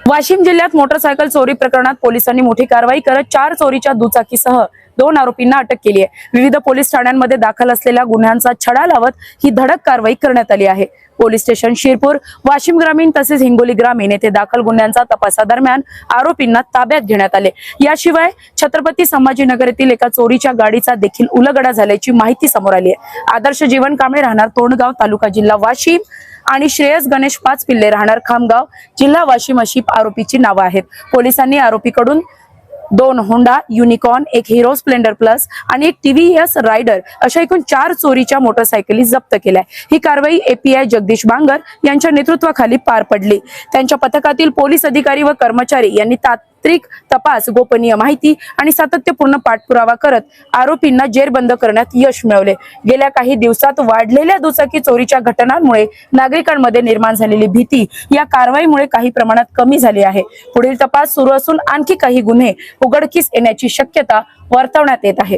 वाशिम जिल्ह्यात मोटरसायकल चोरी प्रकरणात पोलिसांनी मोठी कारवाई करत 4 चोरीच्या दुचाकीसह 2 आरोपींना अटक केली आहे। विविध पोलीस ठाण्यांमध्ये दाखल असलेल्या गुन्ह्यांचा छडा लावत ही धडक कारवाई करण्यात आली आहे। पोलीस स्टेशन शिरपूर, वाशिम ग्रामीण तसेच हिंगोली ग्रामीण येथे दाखल गुन्ह्यांचा तपासादरम्यान आरोपींना ताब्यात घेण्यात आले। याशिवाय छत्रपती संभाजीनगर येथील एका चोरीच्या गाडीचा देखील उलगडा झाल्याची माहिती समोर आली आहे। आदर्श जीवन कांबळे राहणार तोंडगाव, तालुका जिल्हा वाशिम आणि श्रेयस गणेश पाचपिल्ले राहणार खामगाव, जिल्हा वाशिम अशी आरोपीची नावे आहेत। पोलिसांनी आरोपीकडून 2 Honda unicorn, 1 Hero Splendor plus आणि 1 टीव्हीएस रायडर अशा एकूण 4 चोरीच्या मोटरसायकली जप्त केल्या। ही कारवाई एपीआय जगदीश बांगर यांच्या नेतृत्वाखाली पार पडली। त्यांच्या पथकातील पोलीस अधिकारी व कर्मचारी यांनी तांत्रिक तपास, गोपनीय माहिती आणि सातत्यपूर्ण पाठपुरावा करत आरोपींना जेरबंद करण्यात यश मिळवले। गेल्या काही दिवसात वाढलेल्या दुचाकी चोरीच्या घटनांमुळे नागरिकांमध्ये निर्माण झालेली भीती या कारवाईमुळे काही प्रमाणात कमी झाली आहे। पुढील तपास सुरू असून आणखी काही गुन्हे उघडकीस येण्याची शक्यता वर्तवण्यात येत आहे।